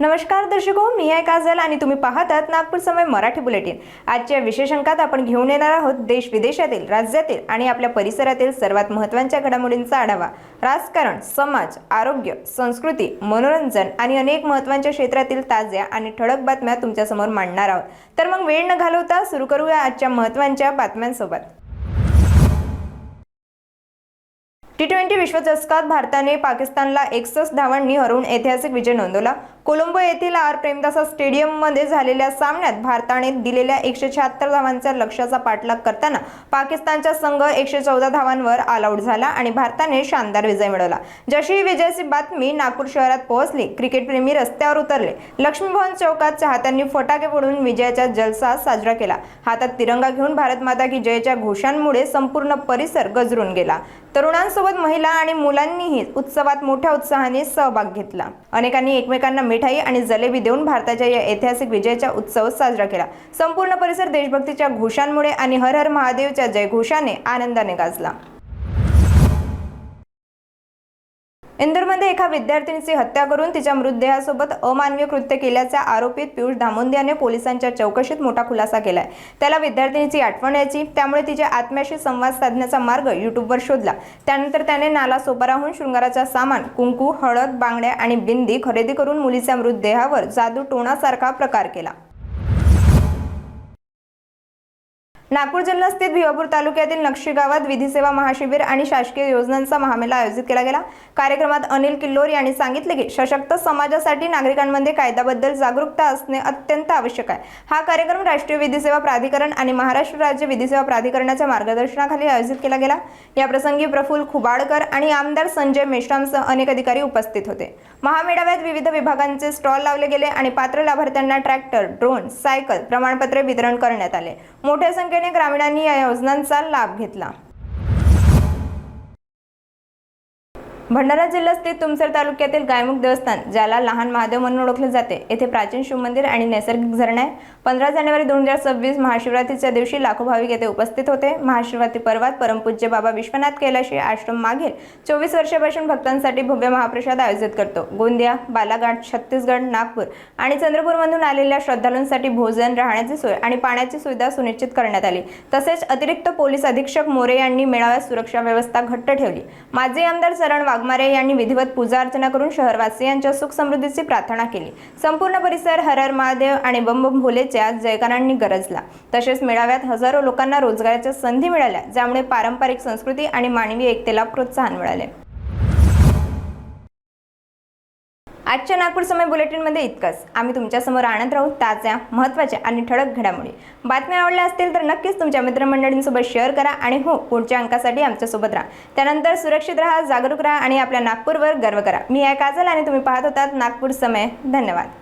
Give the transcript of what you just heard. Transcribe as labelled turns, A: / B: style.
A: नमस्कार दर्शको, मी आहे काजल आणि तुम्ही पाहतात नागपूर समय मराठी बुलेटिन। आजच्या विशेष अंकात आपण घेऊन येणार आहोत देश विदेशातील, राज्यातील आणि आपल्या परिसरातील सर्वात महत्त्वाच्या घडामोडींचा आढावा। राजकारण, समाज, आरोग्य, संस्कृती, मनोरंजन आणि अनेक महत्त्वाच्या क्षेत्रातील ताज्या आणि ठळक बातम्या तुमच्या समोर मांडणार आहोत। तर मग वेळ न घालवता सुरू करूया आजच्या महत्त्वाच्या बातम्यांसोबत। T20 विश्वचषकात भारताने पाकिस्तानला 61 धावांनी हरवून ऐतिहासिक विजय नोंदवला। कोलंबो येथील आर प्रेमदासा स्टेडियममध्ये झालेल्या सामन्यात भारताने दिलेल्या 176 धावांच्या लक्ष्याचा पाठलाग करताना पाकिस्तानचा संघ 114 धावांवर ऑल आउट झाला आणि भारताने शानदार विजय मिळवला। जशी ही विजयाची बातमी नागपूर शहरात पोहोचली, क्रिकेटप्रेमी रस्त्यावर उतरले। लक्ष्मीभवन चौकात चाहत्यांनी फटाके फोडून विजयाचा जलसा साजरा केला। हातात तिरंगा घेऊन भारत माता की जयच्या घोषांमुळे संपूर्ण परिसर गजरून गेला। तरुणांसोबत महिला आणि मुलांनीही उत्सवात मोठ्या उत्साहाने सहभाग घेतला। अनेकांनी एकमेकांना मिठाई आणि जलेबी देऊन भारताच्या या ऐतिहासिक विजयाचा उत्सव साजरा केला। संपूर्ण परिसर देशभक्तीच्या घोषांमुळे आणि हर हर महादेवच्या जयघोषाने आनंदाने गाजला। इंदूरमध्ये एका विद्यार्थिनीची हत्या करून तिच्या मृतदेहासोबत अमानवीय कृत्य केल्याच्या आरोपीत पियुष धामोंदे याने पोलिसांच्या चौकशीत मोठा खुलासा केलाय। त्याला विद्यार्थिनीची आठवण यायची, त्यामुळे तिच्या आत्म्याशी संवाद साधण्याचा मार्ग यूट्यूबवर शोधला। त्यानंतर त्याने नालासोपाराहून शृंगाराचा सामान, कुंकू, हळद, बांगड्या आणि बिंदी खरेदी करून मुलीच्या मृतदेहावर जादू टोणासारखा प्रकार केला। नागपूर जिल्हा स्थित भिवापूर तालुक्यातील नक्षी गावात विधी सेवा महाशिबिर आणि शासकीय योजनांचा महामेळा आयोजित केला गेला। कार्यक्रमात अनिल किल्लोर यांनी सांगितले की सशक्त समाजासाठी नागरिकांमध्ये कायद्याबद्दल जागरूकता असणे अत्यंत आवश्यक आहे। हा कार्यक्रम राष्ट्रीय विधी सेवा प्राधिकरण आणि महाराष्ट्र राज्य विधी सेवा प्राधिकरणाच्या मार्गदर्शनाखाली आयोजित केला गेला। या प्रसंगी प्रफुल्ल खुबाडकर आणि आमदार संजय मेश्रामसह अनेक अधिकारी उपस्थित होते। महामेळाव्यात विविध विभागांचे स्टॉल लावले गेले आणि पात्र लाभार्थ्यांना ट्रॅक्टर, ड्रोन, सायकल, प्रमाणपत्रे वितरण करण्यात आले। मोठ्या संख्येने ग्रामीणांनी या योजनांचा लाभ घेतला। भंडारा जिल्हा स्थित तुमसर तालुक्यातील गायमुख देवस्थान, ज्याला लहान महादेव म्हणून ओळखले जाते, येथे प्राचीन शिवमंदिर आणि नैसर्गिक झरणे आहे। 15 जानेवारी 2026 महाशिवरात्रीच्या दिवशी लाखो भाविक येथे उपस्थित होते। महाशिवरात्री पर्वात परमपूज्य बाबा विश्वनाथ कैलाशी आश्रम मागील 24 वर्षांपासून भक्तांसाठी भव्य महाप्रसाद आयोजित करतो। गोंदिया, बालाघाट, छत्तीसगड, नागपूर आणि चंद्रपूरमधून आलेल्या श्रद्धाळूंसाठी भोजन, राहण्याची सोय आणि पाण्याची सुविधा सुनिश्चित करण्यात आली। तसेच अतिरिक्त पोलीस अधीक्षक मोरे यांनी मेळाव्यात सुरक्षा व्यवस्था घट्ट ठेवली। माजी आमदार चरण वाघमारे यांनी विधिवत पूजा अर्चना करून शहरवासियांच्या सुख समृद्धीची प्रार्थना केली। संपूर्ण परिसर हर हर महादेव आणि बम बम भोलेच्या जयकारांनी गरजला। तसेच मेळाव्यात हजारो लोकांना रोजगाराच्या संधी मिळाल्या, ज्यामुळे पारंपरिक संस्कृती आणि मानवी एकतेला प्रोत्साहन मिळाले। आजच्या नागपूर समय बुलेटिनमध्ये इतकंच। आम्ही तुमच्यासमोर आणत राहू ताज्या, महत्त्वाच्या आणि ठळक घडामोडी। बातम्या आवडल्या असतील तर नक्कीच तुमच्या मित्रमंडळींसोबत शेअर करा आणि हो, पुढच्या अंकासाठी आमच्यासोबत राहा। त्यानंतर सुरक्षित राहा, जागरूक राहा आणि आपल्या नागपूरवर गर्व करा। मी आहे काजल आणि तुम्ही पाहत होतात नागपूर समय। धन्यवाद।